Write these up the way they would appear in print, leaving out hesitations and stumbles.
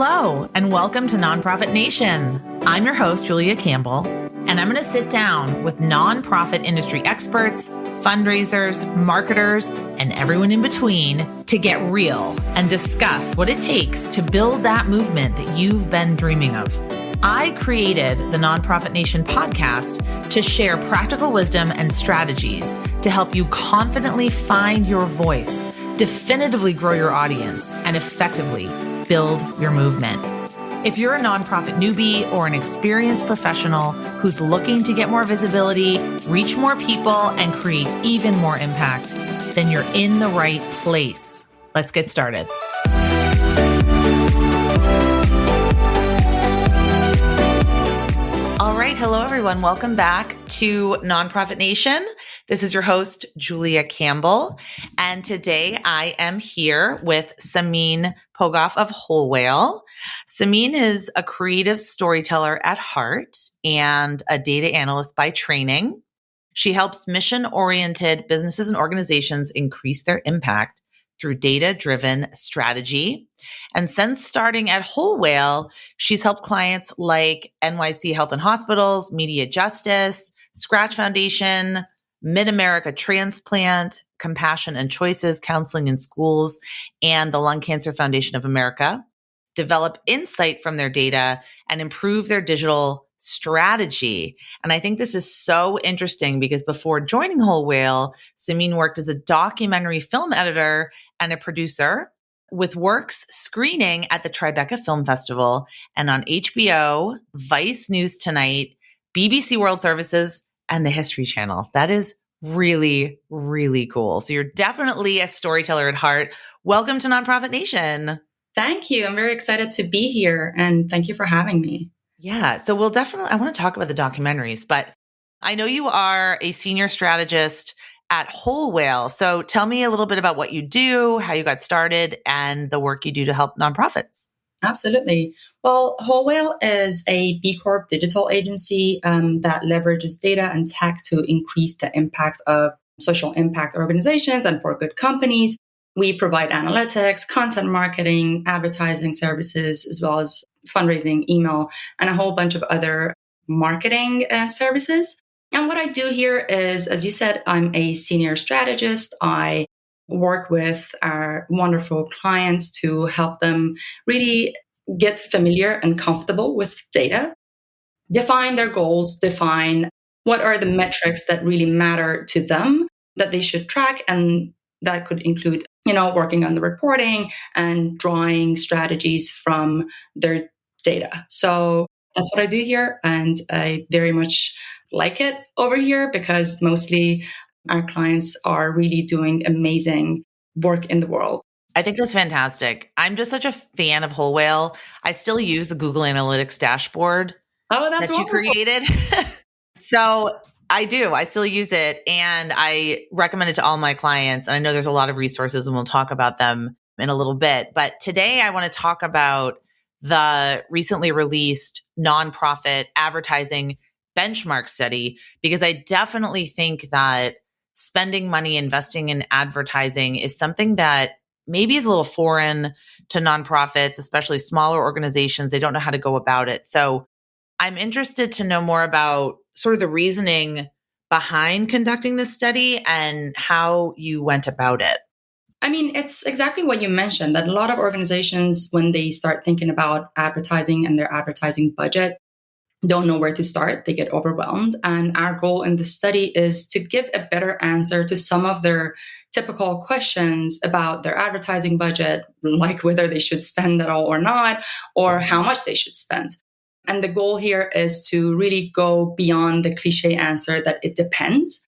Hello, and welcome to Nonprofit Nation. I'm your host, Julia Campbell, and I'm going to sit down with nonprofit industry experts, fundraisers, marketers, and everyone in between to get real and discuss what it takes to build that movement that you've been dreaming of. I created the Nonprofit Nation podcast to share practical wisdom and strategies to help you confidently find your voice, definitively grow your audience, and effectively build your movement. If you're a nonprofit newbie or an experienced professional who's looking to get more visibility, reach more people, and create even more impact, then you're in the right place. Let's get started. All right. Hello, everyone. Welcome back to Nonprofit Nation. This is your host, Julia Campbell. And today I am here with Samin Pogoff of Whole Whale. Samin is a creative storyteller at heart and a data analyst by training. She helps mission-oriented businesses and organizations increase their impact through data-driven strategy. And since starting at Whole Whale, she's helped clients like NYC Health and Hospitals, MediaJustice, Scratch Foundation, Mid-America Transplant, Compassion and Choices Counseling in Schools, and the Lung Cancer Foundation of America develop insight from their data and improve their digital strategy. And I think this is so interesting because before joining Whole Whale, Samin worked as a documentary film editor and a producer with works screening at the Tribeca Film Festival and on HBO, Vice News Tonight, BBC World Services, and the History Channel. That is really, really cool. So you're definitely a storyteller at heart. Welcome to Nonprofit Nation. Thank you. I'm very excited to be here, and thank you for having me. Yeah. So I want to talk about the documentaries, but I know you are a senior strategist at Whole Whale. So tell me a little bit about what you do, how you got started, and the work you do to help nonprofits. Absolutely. Well, Whole Whale is a B Corp digital agency that leverages data and tech to increase the impact of social impact organizations and for good companies. We provide analytics, content marketing, advertising services, as well as fundraising, email, and a whole bunch of other marketing services. And what I do here is, as you said, I'm a senior strategist. I work with our wonderful clients to help them really get familiar and comfortable with data, define their goals, define what are the metrics that really matter to them that they should track. And that could include, working on the reporting and drawing strategies from their data. So that's what I do here. And I very much like it over here because mostly our clients are really doing amazing work in the world. I think that's fantastic. I'm just such a fan of Whole Whale. I still use the Google Analytics dashboard that you created. So I do. I still use it and I recommend it to all my clients. And I know there's a lot of resources and we'll talk about them in a little bit. But today I want to talk about the recently released nonprofit advertising benchmark study, because I definitely think that spending money investing in advertising is something that maybe is a little foreign to nonprofits, especially smaller organizations. They don't know how to go about it. So I'm interested to know more about sort of the reasoning behind conducting this study and how you went about it. I mean, it's exactly what you mentioned, that a lot of organizations, when they start thinking about advertising and their advertising budget, don't know where to start. They get overwhelmed. And our goal in the study is to give a better answer to some of their typical questions about their advertising budget, like whether they should spend at all or not, or how much they should spend. And the goal here is to really go beyond the cliche answer that it depends,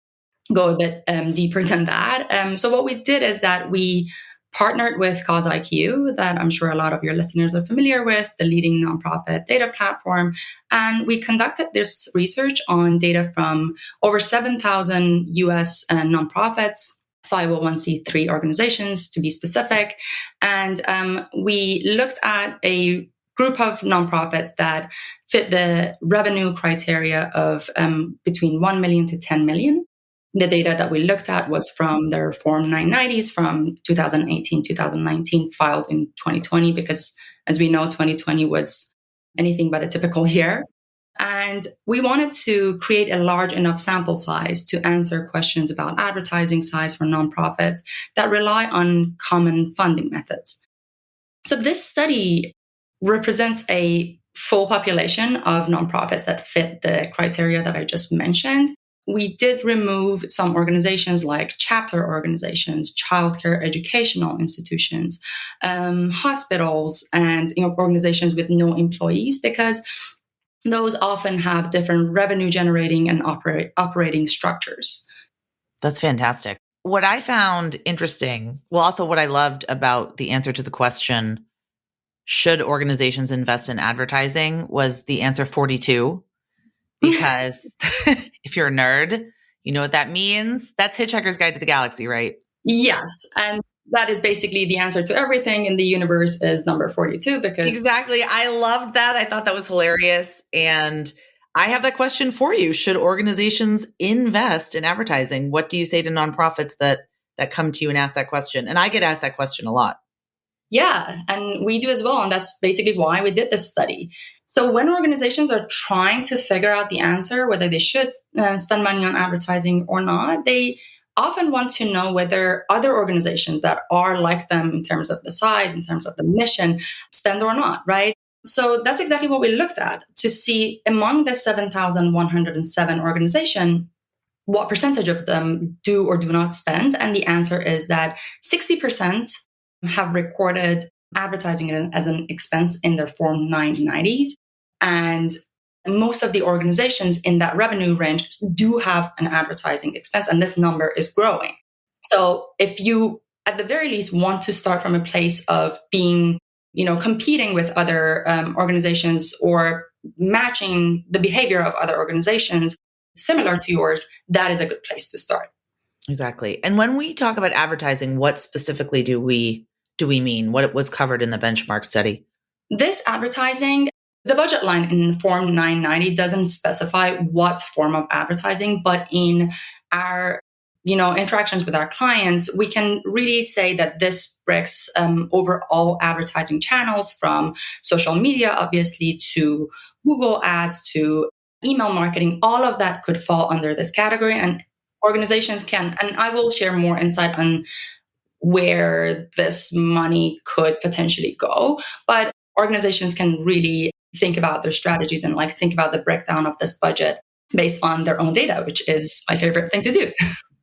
go a bit deeper than that. So what we did is that we partnered with Cause IQ, that I'm sure a lot of your listeners are familiar with, the leading nonprofit data platform. And we conducted this research on data from over 7,000 US nonprofits, 501c3 organizations to be specific. And we looked at a group of nonprofits that fit the revenue criteria of between 1 million to 10 million. The data that we looked at was from their Form 990s from 2018, 2019, filed in 2020, because as we know, 2020 was anything but a typical year. And we wanted to create a large enough sample size to answer questions about advertising size for nonprofits that rely on common funding methods. So this study represents a full population of nonprofits that fit the criteria that I just mentioned. We did remove some organizations like chapter organizations, childcare educational institutions, hospitals, and organizations with no employees, because those often have different revenue generating and operating structures. That's fantastic. What I found interesting, well, also what I loved about the answer to the question, should organizations invest in advertising, was the answer 42. Because if you're a nerd, you know what that means. That's Hitchhiker's Guide to the Galaxy, right? Yes. And that is basically the answer to everything in the universe is number 42, because Exactly. I loved that. I thought that was hilarious. And I have that question for you. Should organizations invest in advertising? What do you say to nonprofits that come to you and ask that question? And I get asked that question a lot. Yeah, and we do as well. And that's basically why we did this study. So when organizations are trying to figure out the answer, whether they should spend money on advertising or not, they often want to know whether other organizations that are like them in terms of the size, in terms of the mission, spend or not, right? So that's exactly what we looked at to see among the 7,107 organizations, what percentage of them do or do not spend. And the answer is that 60% have recorded advertising as an expense in their Form 990s. And most of the organizations in that revenue range do have an advertising expense, and this number is growing. So if you, at the very least, want to start from a place of being, competing with other organizations or matching the behavior of other organizations similar to yours, that is a good place to start. Exactly. And when we talk about advertising, what specifically do we mean? What was covered in the benchmark study? This advertising, the budget line in Form 990 doesn't specify what form of advertising, but in our interactions with our clients, we can really say that this breaks over all advertising channels, from social media, obviously, to Google ads, to email marketing. All of that could fall under this category, and organizations can, and I will share more insight on where this money could potentially go. But organizations can really think about their strategies and think about the breakdown of this budget based on their own data, which is my favorite thing to do.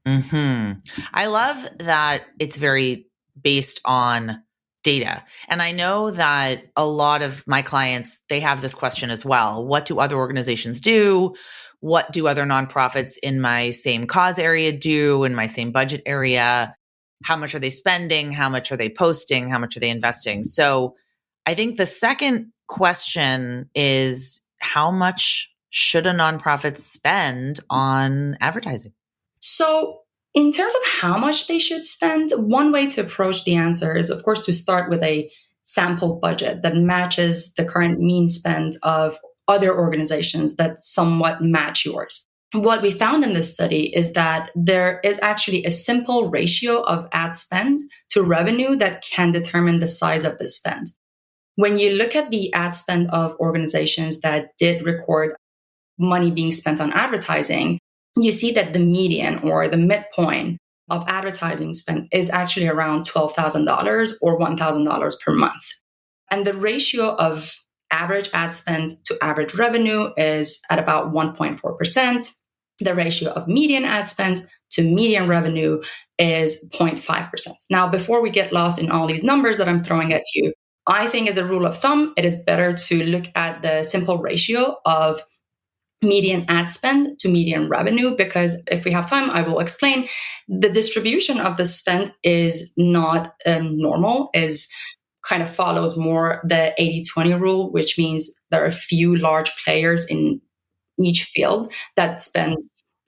Mm-hmm. I love that it's very based on data. And I know that a lot of my clients, they have this question as well. What do other organizations do? What do other nonprofits in my same cause area do, in my same budget area? How much are they spending? How much are they posting? How much are they investing? So I think the second question is, how much should a nonprofit spend on advertising? So in terms of how much they should spend, one way to approach the answer is, of course, to start with a sample budget that matches the current mean spend of other organizations that somewhat match yours. What we found in this study is that there is actually a simple ratio of ad spend to revenue that can determine the size of the spend. When you look at the ad spend of organizations that did record money being spent on advertising, you see that the median or the midpoint of advertising spend is actually around $12,000 or $1,000 per month. And the ratio of average ad spend to average revenue is at about 1.4%. The ratio of median ad spend to median revenue is 0.5%. Now, before we get lost in all these numbers that I'm throwing at you, I think as a rule of thumb, it is better to look at the simple ratio of median ad spend to median revenue, because if we have time, I will explain. The distribution of the spend is not normal, is kind of follows more the 80-20 rule, which means there are a few large players in each field that spend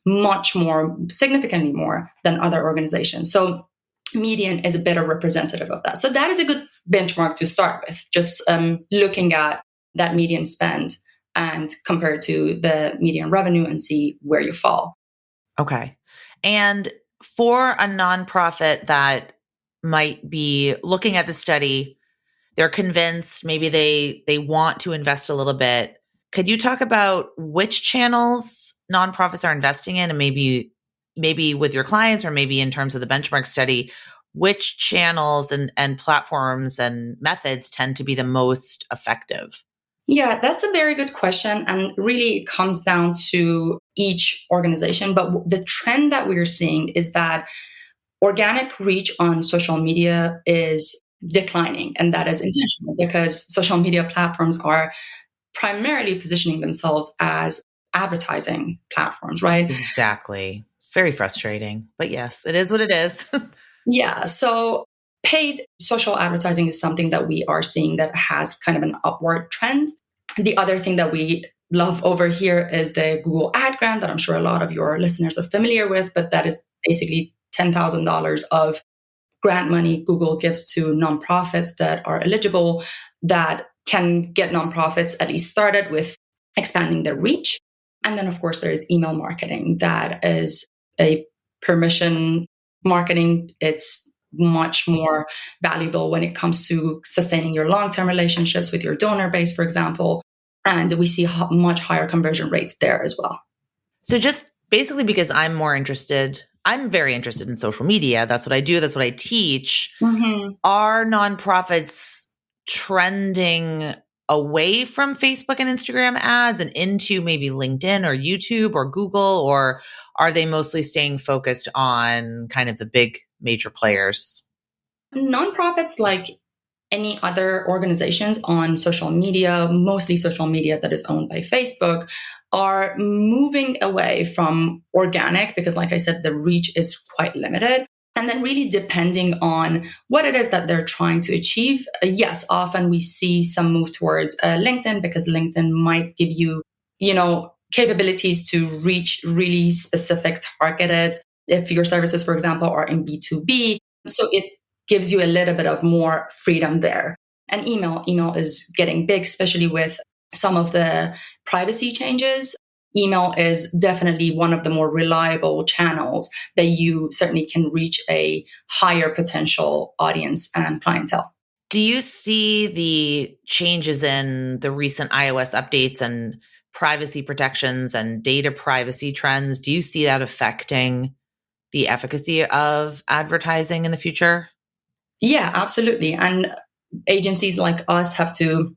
much more, significantly more than other organizations. So median is a better representative of that. So that is a good benchmark to start with, just looking at that median spend and compare it to the median revenue and see where you fall. Okay. And for a nonprofit that might be looking at the study, they're convinced, maybe they want to invest a little bit. Could you talk about which channels nonprofits are investing in, and maybe with your clients, or maybe in terms of the benchmark study, which channels and platforms and methods tend to be the most effective? Yeah, that's a very good question. And really it comes down to each organization. But the trend that we're seeing is that organic reach on social media is declining. And that is intentional because social media platforms are primarily positioning themselves as advertising platforms, right? Exactly. It's very frustrating, but yes, it is what it is. Yeah. So paid social advertising is something that we are seeing that has kind of an upward trend. The other thing that we love over here is the Google Ad Grant that I'm sure a lot of your listeners are familiar with, but that is basically $10,000 of grant money Google gives to nonprofits that are eligible that can get nonprofits at least started with expanding their reach. And then, of course, there is email marketing that is a permission marketing. It's much more valuable when it comes to sustaining your long-term relationships with your donor base, for example. And we see much higher conversion rates there as well. So just basically because I'm very interested in social media. That's what I do. That's what I teach. Mm-hmm. Are nonprofits trending away from Facebook and Instagram ads and into maybe LinkedIn or YouTube or Google, or are they mostly staying focused on kind of the big major players? Nonprofits, like any other organizations on social media, mostly social media that is owned by Facebook, are moving away from organic because, like I said, the reach is quite limited. And then really depending on what it is that they're trying to achieve. Yes, often we see some move towards LinkedIn because LinkedIn might give you, capabilities to reach really specific targeted, if your services, for example, are in B2B. So it gives you a little bit of more freedom there. And email is getting big, especially with some of the privacy changes. Email is definitely one of the more reliable channels that you certainly can reach a higher potential audience and clientele. Do you see the changes in the recent iOS updates and privacy protections and data privacy trends? Do you see that affecting the efficacy of advertising in the future? Yeah, absolutely. And agencies like us have to,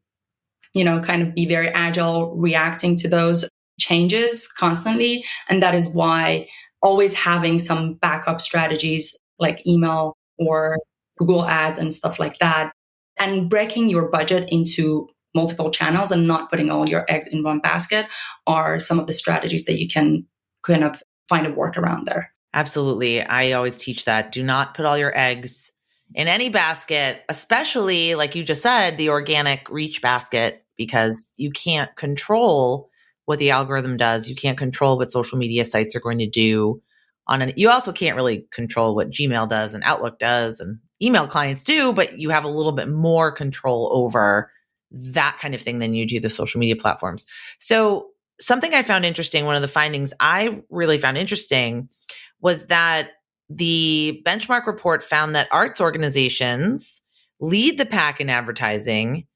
kind of be very agile, reacting to those changes constantly. And that is why always having some backup strategies like email or Google Ads and stuff like that, and breaking your budget into multiple channels and not putting all your eggs in one basket are some of the strategies that you can kind of find a workaround there. Absolutely. I always teach that. Do not put all your eggs in any basket, especially like you just said, the organic reach basket, because you can't control what the algorithm does. You can't control what social media sites are going to do you also can't really control what Gmail does and Outlook does and email clients do, but you have a little bit more control over that kind of thing than you do the social media platforms. So something I found interesting, one of the findings I really found interesting was that the benchmark report found that arts organizations lead the pack in advertising,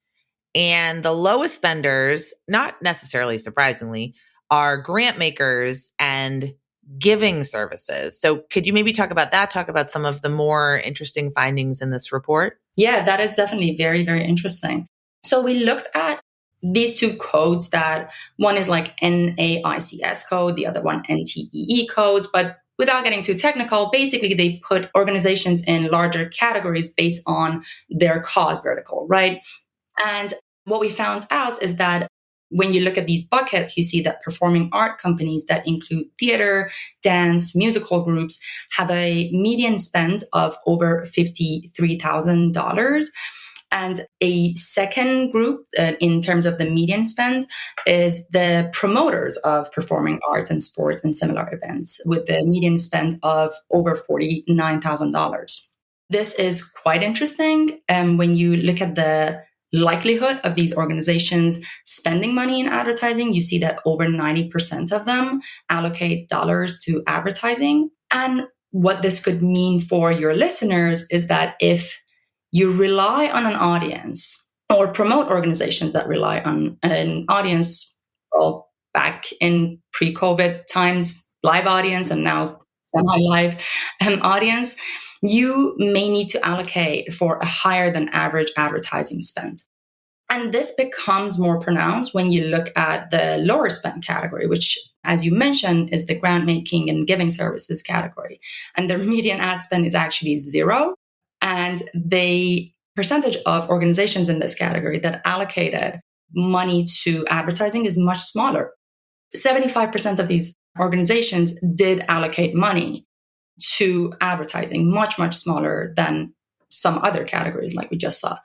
and the lowest spenders, not necessarily surprisingly, are grant makers and giving services. So could you maybe talk about that? Talk about some of the more interesting findings in this report? Yeah, that is definitely very, very interesting. So we looked at these two codes that one is like NAICS code, the other one NTEE codes, but without getting too technical, basically they put organizations in larger categories based on their cause vertical, right? And what we found out is that when you look at these buckets, you see that performing art companies that include theater, dance, musical groups have a median spend of over $53,000. And a second group in terms of the median spend is the promoters of performing arts and sports and similar events with the median spend of over $49,000. This is quite interesting. When you look at the likelihood of these organizations spending money in advertising, you see that over 90% of them allocate dollars to advertising. And what this could mean for your listeners is that if you rely on an audience or promote organizations that rely on an audience, well, back in pre-COVID times, live audience, and now semi-live audience, you may need to allocate for a higher than average advertising spend. And this becomes more pronounced when you look at the lower spend category, which, as you mentioned, is the grant making and giving services category. And their median ad spend is actually 0. And the percentage of organizations in this category that allocated money to advertising is much smaller. 75% of these organizations did allocate money to advertising, much, much smaller than some other categories like we just saw.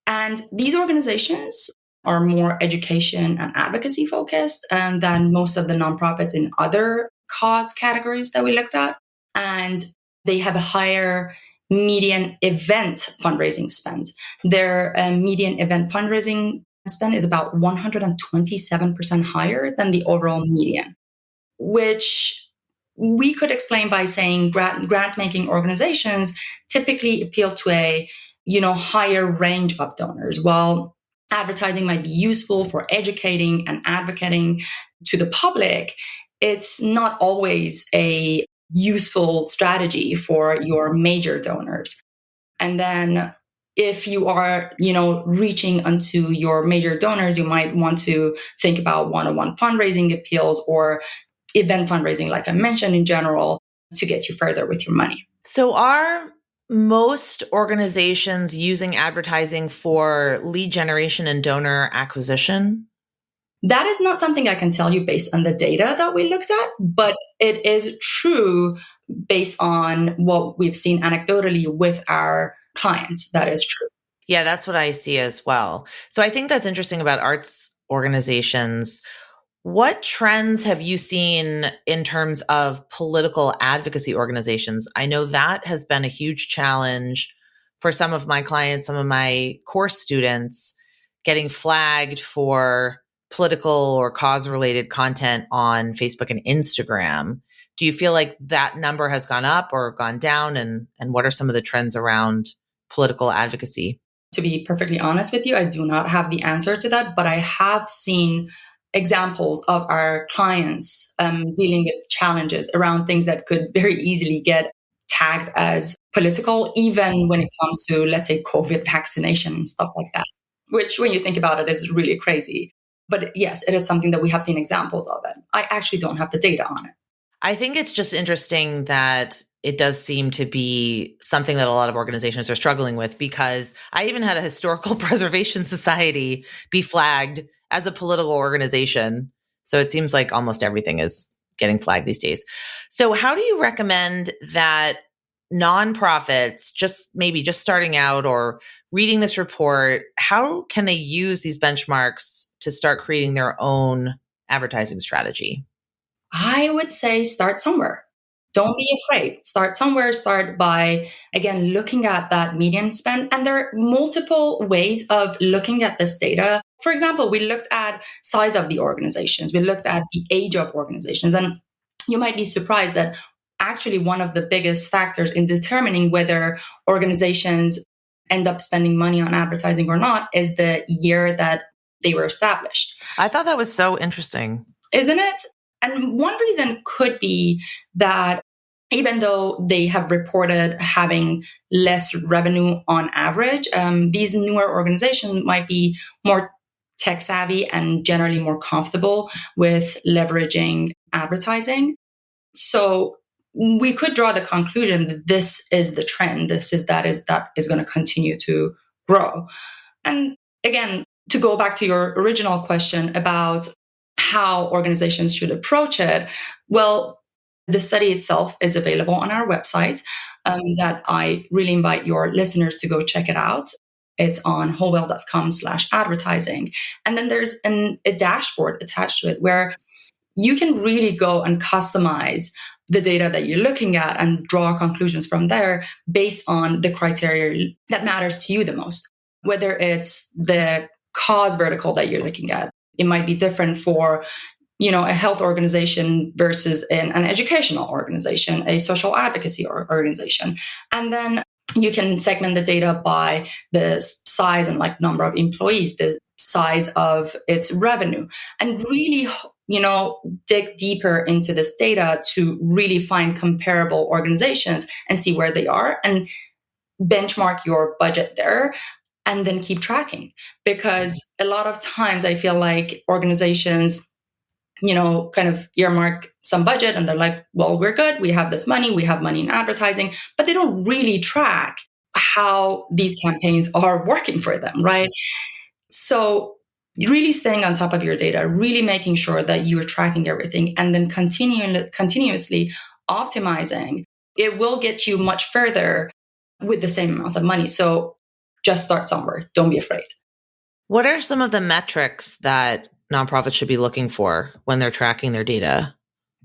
And these organizations are more education and advocacy focused than most of the nonprofits in other cause categories that we looked at. And they have a higher median event fundraising spend. Their median event fundraising spend is about 127% higher than the overall median, which we could explain by saying grant-making organizations typically appeal to a higher range of donors. While advertising might be useful for educating and advocating to the public, it's not always a useful strategy for your major donors. And then if you are, reaching onto your major donors, you might want to think about one-on-one fundraising appeals or event fundraising, like I mentioned in general, to get you further with your money. So are most organizations using advertising for lead generation and donor acquisition? That is not something I can tell you based on the data that we looked at, but it is true based on what we've seen anecdotally with our clients. That is true. Yeah, that's what I see as well. So I think that's interesting about arts organizations. What trends have you seen in terms of political advocacy organizations? I know that has been a huge challenge for some of my clients, some of my course students, getting flagged for political or cause-related content on Facebook and Instagram. Do you feel like that number has gone up or gone down? And what are some of the trends around political advocacy? To be perfectly honest with you, I do not have the answer to that, but I have seen examples of our clients dealing with challenges around things that could very easily get tagged as political, even when it comes to, let's say, COVID vaccination and stuff like that, which when you think about it is really crazy. But yes, it is something that we have seen examples of it. I actually don't have the data on it. I think it's just interesting that it does seem to be something that a lot of organizations are struggling with, because I even had a historical preservation society be flagged as a political organization. So it seems like almost everything is getting flagged these days. So how do you recommend that nonprofits, just starting out or reading this report, how can they use these benchmarks to start creating their own advertising strategy? I would say start somewhere. Don't be afraid. Start somewhere. Start by, again, looking at that median spend. And there are multiple ways of looking at this data. For example, we looked at size of the organizations. We looked at the age of organizations. And you might be surprised that actually one of the biggest factors in determining whether organizations end up spending money on advertising or not is the year that they were established. I thought that was so interesting. Isn't it? And one reason could be that even though they have reported having less revenue on average, these newer organizations might be more tech savvy and generally more comfortable with leveraging advertising. So we could draw the conclusion that this is the trend. That is going to continue to grow. And again, to go back to your original question about how organizations should approach it, well, the study itself is available on our website that I really invite your listeners to go check it out. It's on wholewhale.com/advertising. And then there's a dashboard attached to it where you can really go and customize the data that you're looking at and draw conclusions from there based on the criteria that matters to you the most. Whether it's the cause vertical that you're looking at, it might be different for a health organization versus an educational organization, a social advocacy organization. And then you can segment the data by the size and like number of employees, the size of its revenue, and really, dig deeper into this data to really find comparable organizations and see where they are and benchmark your budget there and then keep tracking. Because a lot of times I feel like organizations, kind of earmark some budget and they're like, well, we're good. We have this money. We have money in advertising, but they don't really track how these campaigns are working for them, right? So really staying on top of your data, really making sure that you're tracking everything and then continuously optimizing, it will get you much further with the same amount of money. So just start somewhere. Don't be afraid. What are some of the metrics that nonprofits should be looking for when they're tracking their data?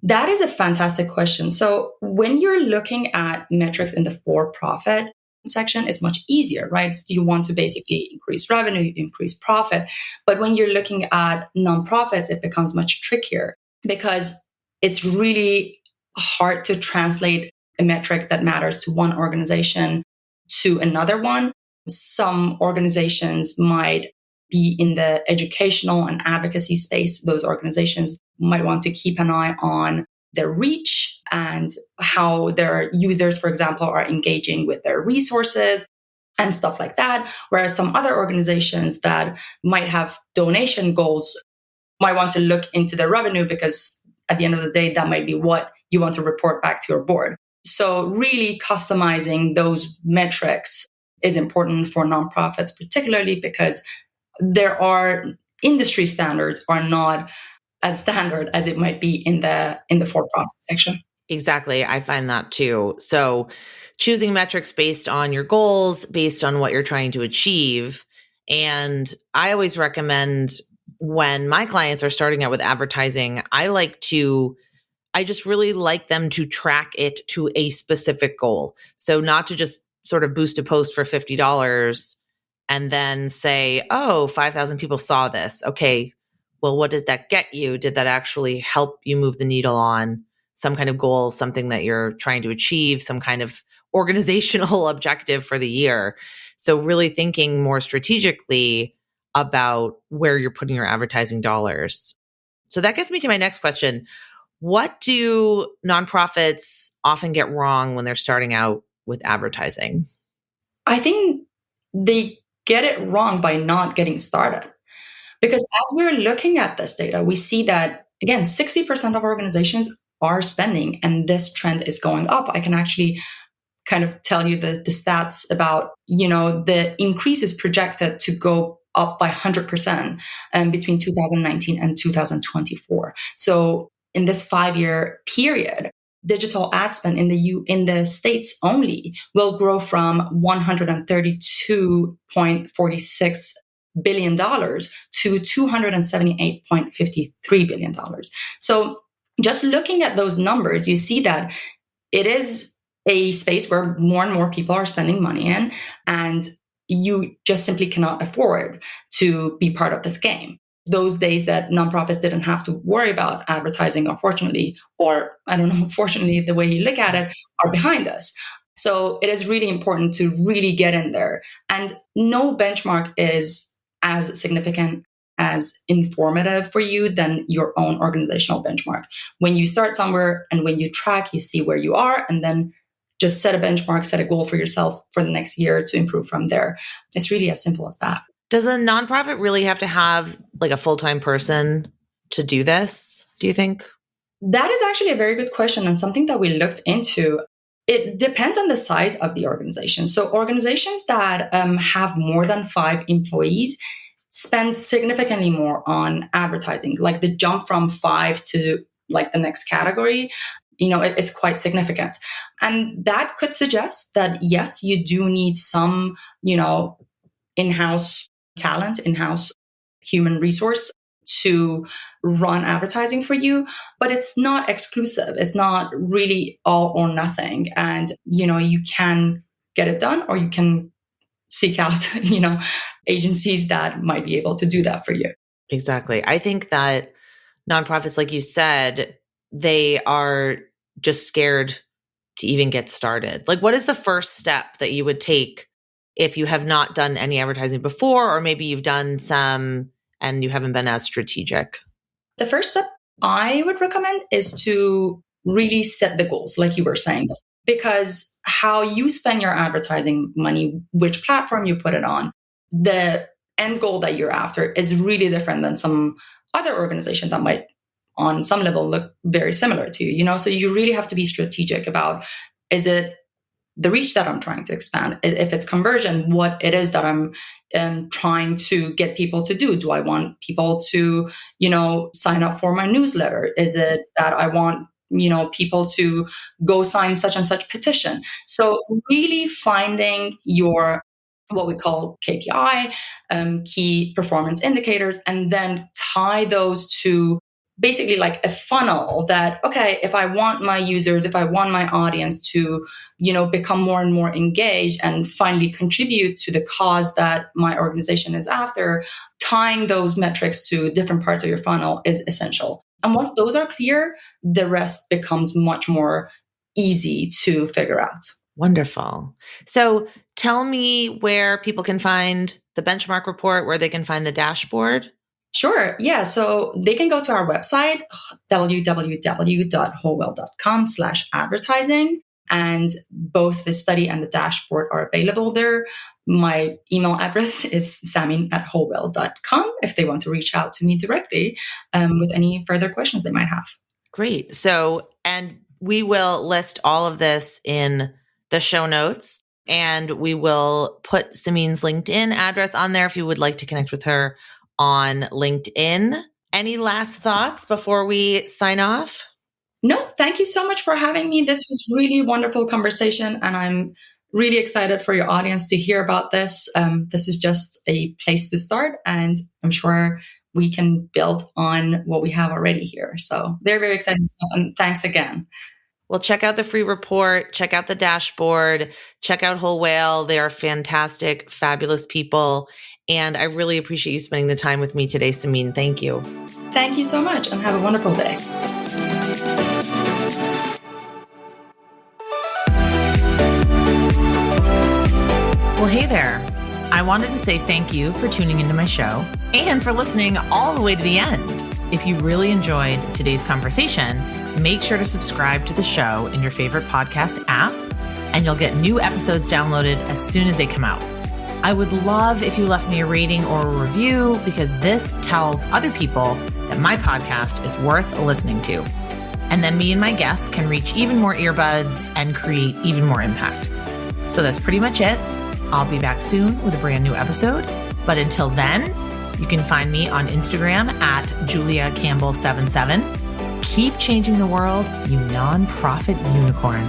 That is a fantastic question. So when you're looking at metrics in the for-profit section, it's much easier, right? So you want to basically increase revenue, increase profit. But when you're looking at nonprofits, it becomes much trickier because it's really hard to translate a metric that matters to one organization to another one. Some organizations might be in the educational and advocacy space. Those organizations might want to keep an eye on their reach and how their users, for example, are engaging with their resources and stuff like that. Whereas some other organizations that might have donation goals might want to look into their revenue because at the end of the day, that might be what you want to report back to your board. So really customizing those metrics is important for nonprofits, particularly because there are industry standards are not as standard as it might be in the for-profit section. Exactly. I find that too. So choosing metrics based on your goals, based on what you're trying to achieve. And I always recommend when my clients are starting out with advertising, I just really like them to track it to a specific goal. So not to just sort of boost a post for $50 and then say, oh, 5,000 people saw this. Okay, well, what did that get you? Did that actually help you move the needle on some kind of goal, something that you're trying to achieve, some kind of organizational objective for the year? So really thinking more strategically about where you're putting your advertising dollars. So that gets me to my next question. What do nonprofits often get wrong when they're starting out with advertising? I think they get it wrong by not getting started. Because as we're looking at this data, we see that, again, 60% of organizations are spending, and this trend is going up. I can actually kind of tell you the stats about, the increase is projected to go up by 100% between 2019 and 2024. So in this 5-year period, digital ad spend in the States only will grow from $132.46 billion to $278.53 billion. So just looking at those numbers, you see that it is a space where more and more people are spending money in, and you just simply cannot afford to be part of this game. Those days that nonprofits didn't have to worry about advertising, unfortunately, or I don't know, fortunately, the way you look at it, are behind us. So it is really important to really get in there. And no benchmark is as significant as informative for you than your own organizational benchmark. When you start somewhere and when you track, you see where you are, and then just set a benchmark, set a goal for yourself for the next year to improve from there. It's really as simple as that. Does a nonprofit really have to have like a full-time person to do this, do you think? That is actually a very good question and something that we looked into. It depends on the size of the organization. So organizations that have more than 5 employees spend significantly more on advertising. Like the jump from 5 to like the next category, it's quite significant. And that could suggest that, yes, you do need some, in-house talent, in-house human resource to run advertising for you, but it's not exclusive. It's not really all or nothing. And, you can get it done, or you can seek out, agencies that might be able to do that for you. Exactly. I think that nonprofits, like you said, they are just scared to even get started. Like, what is the first step that you would take if you have not done any advertising before, or maybe you've done some and you haven't been as strategic? The first step I would recommend is to really set the goals, like you were saying, because how you spend your advertising money, which platform you put it on, the end goal that you're after is really different than some other organization that might on some level look very similar to you, so you really have to be strategic about, is it the reach that I'm trying to expand? If it's conversion, what it is that I'm trying to get people to do. Do I want people to, sign up for my newsletter? Is it that I want, people to go sign such and such petition? So really finding your, what we call KPI, key performance indicators, and then tie those to basically like a funnel that, okay, if I want my users, if I want my audience to, become more and more engaged and finally contribute to the cause that my organization is after, tying those metrics to different parts of your funnel is essential. And once those are clear, the rest becomes much more easy to figure out. Wonderful. So tell me where people can find the benchmark report, where they can find the dashboard. Sure. Yeah. So they can go to our website, www.wholewell.com/advertising. And both the study and the dashboard are available there. My email address is samin@wholewell.com if they want to reach out to me directly with any further questions they might have. Great. So, and we will list all of this in the show notes, and we will put Samin's LinkedIn address on there if you would like to connect with her on LinkedIn. Any last thoughts before we sign off? No, thank you so much for having me. This was really wonderful conversation, and I'm really excited for your audience to hear about this. This is just a place to start, and I'm sure we can build on what we have already here. So they're very exciting stuff, and thanks again. Well, check out the free report, check out the dashboard, check out Whole Whale. They are fantastic, fabulous people. And I really appreciate you spending the time with me today, Samin. Thank you. Thank you so much, and have a wonderful day. Well, hey there. I wanted to say thank you for tuning into my show and for listening all the way to the end. If you really enjoyed today's conversation, make sure to subscribe to the show in your favorite podcast app, and you'll get new episodes downloaded as soon as they come out. I would love if you left me a rating or a review, because this tells other people that my podcast is worth listening to. And then me and my guests can reach even more earbuds and create even more impact. So that's pretty much it. I'll be back soon with a brand new episode. But until then, you can find me on Instagram at JuliaCampbell77. Keep changing the world, you nonprofit unicorn.